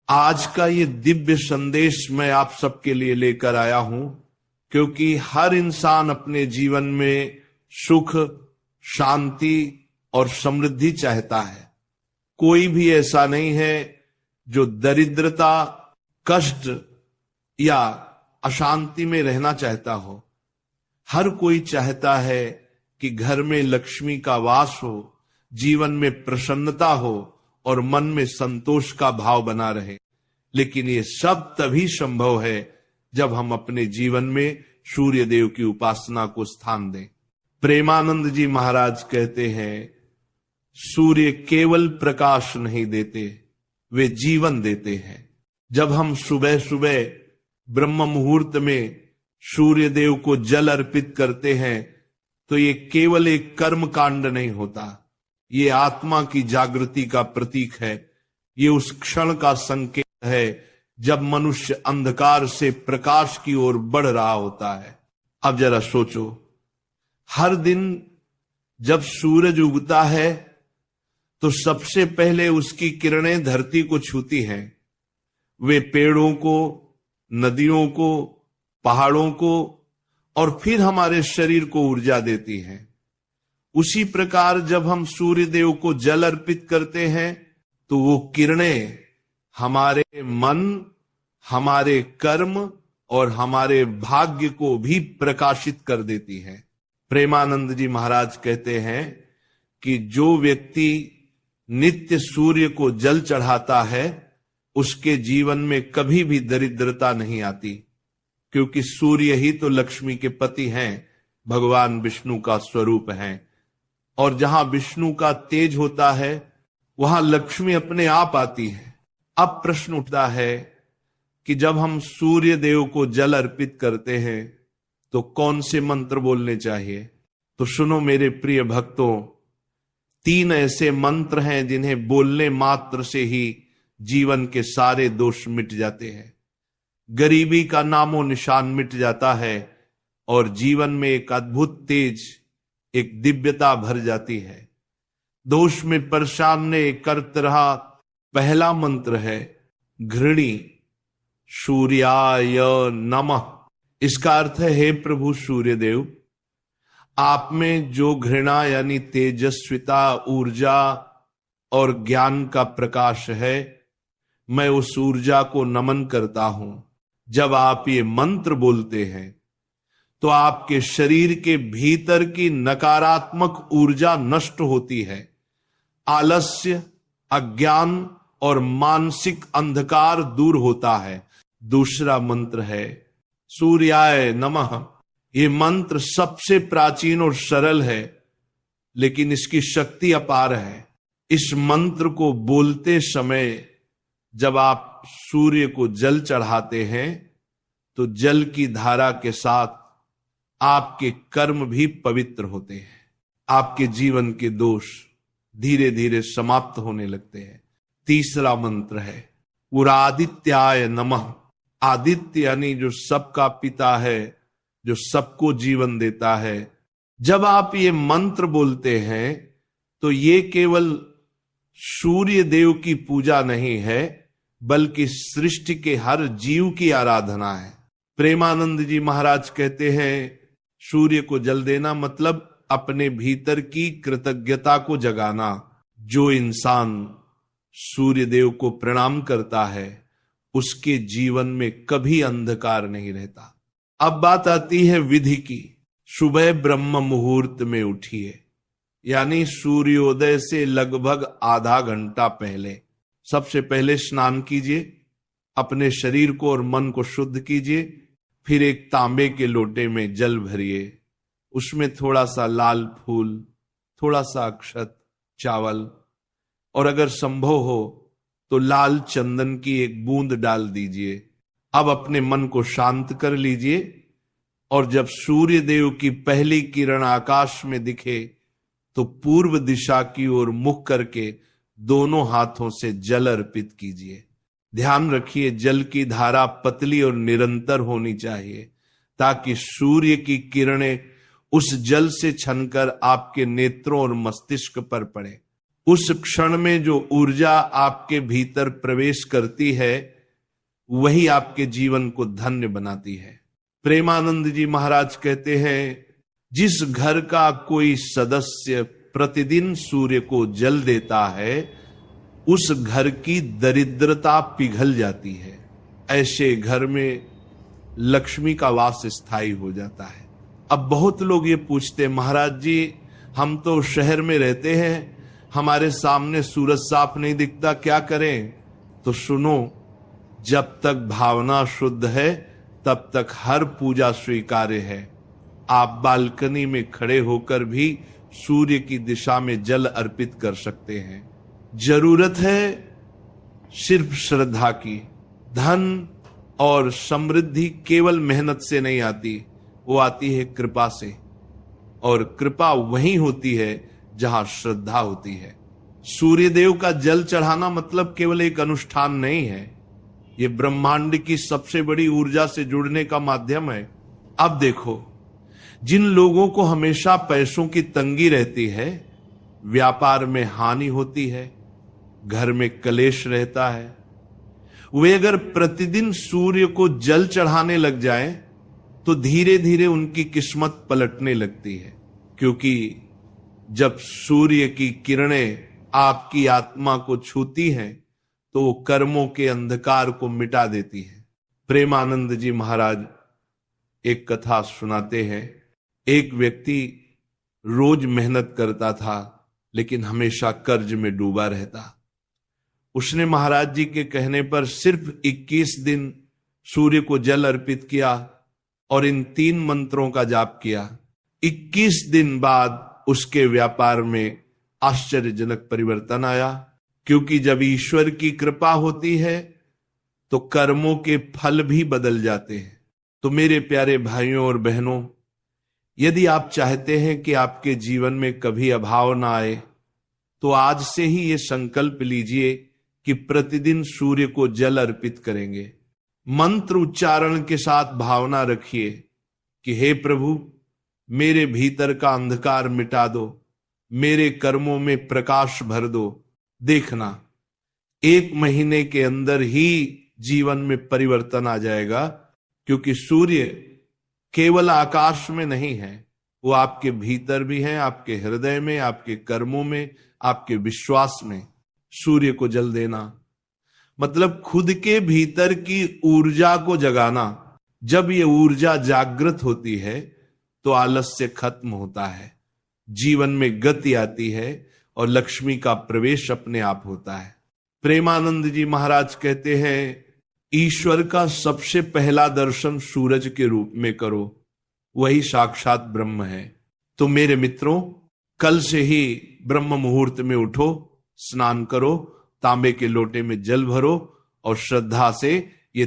आज का ये दिव्य संदेश मैं आप सबके लिए लेकर आया हूं, क्योंकि हर इंसान अपने जीवन में सुख, शांति और समृद्धि चाहता है। कोई भी ऐसा नहीं है जो दरिद्रता, कष्ट या अशांति में रहना चाहता हो। हर कोई चाहता है कि घर में लक्ष्मी का वास हो, जीवन में प्रसन्नता हो और मन में संतोष का भाव बना रहे। लेकिन ये सब तभी संभव है जब हम अपने जीवन में सूर्य देव की उपासना को स्थान दें। प्रेमानंद जी महाराज कहते हैं, सूर्य केवल प्रकाश नहीं देते, वे जीवन देते हैं। जब हम सुबह सुबह ब्रह्म मुहूर्त में सूर्य देव को जल अर्पित करते हैं तो ये केवल एक कर्म कांड नहीं होता, ये आत्मा की जागृति का प्रतीक है। ये उस क्षण का संकेत है जब मनुष्य अंधकार से प्रकाश की ओर बढ़ रहा होता है। अब जरा सोचो, हर दिन जब सूरज उगता है तो सबसे पहले उसकी किरणें धरती को छूती हैं। वे पेड़ों को, नदियों को, पहाड़ों को और फिर हमारे शरीर को ऊर्जा देती हैं। उसी प्रकार जब हम सूर्य देव को जल अर्पित करते हैं तो वो किरणें हमारे मन, हमारे कर्म और हमारे भाग्य को भी प्रकाशित कर देती हैं। प्रेमानंद जी महाराज कहते हैं कि जो व्यक्ति नित्य सूर्य को जल चढ़ाता है उसके जीवन में कभी भी दरिद्रता नहीं आती, क्योंकि सूर्य ही तो लक्ष्मी के पति हैं, भगवान विष्णु का स्वरूप हैं। और जहां विष्णु का तेज होता है वहां लक्ष्मी अपने आप आती है। अब प्रश्न उठता है कि जब हम सूर्य देव को जल अर्पित करते हैं तो कौन से मंत्र बोलने चाहिए? तो सुनो मेरे प्रिय भक्तों, 3 ऐसे मंत्र हैं जिन्हें बोलने मात्र से ही जीवन के सारे दोष मिट जाते हैं, गरीबी का नामो निशान मिट जाता है और जीवन में एक अद्भुत तेज, एक दिव्यता भर जाती है। दोष में परेशान ने करत रहा। पहला मंत्र है घृणी सूर्याय नमः। इसका अर्थ है, हे प्रभु सूर्यदेव, आप में जो घृणा यानी तेजस्विता, ऊर्जा और ज्ञान का प्रकाश है, मैं उस ऊर्जा को नमन करता हूं। जब आप ये मंत्र बोलते हैं तो आपके शरीर के भीतर की नकारात्मक ऊर्जा नष्ट होती है। आलस्य, अज्ञान और मानसिक अंधकार दूर होता है। दूसरा मंत्र है सूर्याय नमः। ये मंत्र सबसे प्राचीन और सरल है, लेकिन इसकी शक्ति अपार है। इस मंत्र को बोलते समय जब आप सूर्य को जल चढ़ाते हैं तो जल की धारा के साथ आपके कर्म भी पवित्र होते हैं। आपके जीवन के दोष धीरे धीरे समाप्त होने लगते हैं। तीसरा मंत्र है उरादित्याय नमः। आदित्य यानी जो सबका पिता है, जो सबको जीवन देता है। जब आप ये मंत्र बोलते हैं तो ये केवल सूर्य देव की पूजा नहीं है, बल्कि सृष्टि के हर जीव की आराधना है। प्रेमानंद जी महाराज कहते हैं, सूर्य को जल देना मतलब अपने भीतर की कृतज्ञता को जगाना। जो इंसान सूर्य देव को प्रणाम करता है उसके जीवन में कभी अंधकार नहीं रहता। अब बात आती है विधि की। सुबह ब्रह्म मुहूर्त में उठिए, यानी सूर्योदय से लगभग आधा घंटा पहले। सबसे पहले स्नान कीजिए, अपने शरीर को और मन को शुद्ध कीजिए। फिर एक तांबे के लोटे में जल भरिए, उसमें थोड़ा सा लाल फूल, थोड़ा सा अक्षत, चावल और अगर संभव हो तो लाल चंदन की एक बूंद डाल दीजिए। अब अपने मन को शांत कर लीजिए और जब सूर्य देव की पहली किरण आकाश में दिखे तो पूर्व दिशा की ओर मुख करके दोनों हाथों से जल अर्पित कीजिए। ध्यान रखिए, जल की धारा पतली और निरंतर होनी चाहिए ताकि सूर्य की किरणें उस जल से छनकर आपके नेत्रों और मस्तिष्क पर पड़े। उस क्षण में जो ऊर्जा आपके भीतर प्रवेश करती है वही आपके जीवन को धन्य बनाती है। प्रेमानंद जी महाराज कहते हैं, जिस घर का कोई सदस्य प्रतिदिन सूर्य को जल देता है उस घर की दरिद्रता पिघल जाती है। ऐसे घर में लक्ष्मी का वास स्थायी हो जाता है। अब बहुत लोग ये पूछते, महाराज जी हम तो शहर में रहते हैं, हमारे सामने सूरज साफ नहीं दिखता, क्या करें? तो सुनो, जब तक भावना शुद्ध है तब तक हर पूजा स्वीकार्य है। आप बालकनी में खड़े होकर भी सूर्य की दिशा में जल अर्पित कर सकते हैं। जरूरत है सिर्फ श्रद्धा की। धन और समृद्धि केवल मेहनत से नहीं आती, वो आती है कृपा से, और कृपा वहीं होती है जहां श्रद्धा होती है। सूर्य देव का जल चढ़ाना मतलब केवल एक अनुष्ठान नहीं है, ये ब्रह्मांड की सबसे बड़ी ऊर्जा से जुड़ने का माध्यम है। अब देखो, जिन लोगों को हमेशा पैसों की तंगी रहती है, व्यापार में हानि होती है, घर में क्लेश रहता है, वे अगर प्रतिदिन सूर्य को जल चढ़ाने लग जाएं, तो धीरे धीरे उनकी किस्मत पलटने लगती है। क्योंकि जब सूर्य की किरणें आपकी आत्मा को छूती हैं तो वो कर्मों के अंधकार को मिटा देती है। प्रेमानंद जी महाराज एक कथा सुनाते हैं। एक व्यक्ति रोज मेहनत करता था लेकिन हमेशा कर्ज में डूबा रहता। उसने महाराज जी के कहने पर सिर्फ 21 दिन सूर्य को जल अर्पित किया और इन 3 मंत्रों का जाप किया। 21 दिन बाद उसके व्यापार में आश्चर्यजनक परिवर्तन आया, क्योंकि जब ईश्वर की कृपा होती है तो कर्मों के फल भी बदल जाते हैं। तो मेरे प्यारे भाइयों और बहनों, यदि आप चाहते हैं कि आपके जीवन में कभी अभाव ना आए, तो आज से ही ये संकल्प लीजिए कि प्रतिदिन सूर्य को जल अर्पित करेंगे। मंत्र उच्चारण के साथ भावना रखिए कि हे प्रभु, मेरे भीतर का अंधकार मिटा दो, मेरे कर्मों में प्रकाश भर दो। देखना, 1 महीने के अंदर ही जीवन में परिवर्तन आ जाएगा, क्योंकि सूर्य केवल आकाश में नहीं है, वो आपके भीतर भी है, आपके हृदय में, आपके कर्मों में, आपके विश्वास में। सूर्य को जल देना मतलब खुद के भीतर की ऊर्जा को जगाना। जब ये ऊर्जा जागृत होती है तो आलस्य खत्म होता है, जीवन में गति आती है और लक्ष्मी का प्रवेश अपने आप होता है। प्रेमानंद जी महाराज कहते हैं, ईश्वर का सबसे पहला दर्शन सूरज के रूप में करो, वही साक्षात ब्रह्म है। तो मेरे मित्रों, कल से ही ब्रह्म मुहूर्त में उठो, स्नान करो, तांबे के लोटे में जल भरो और श्रद्धा से ये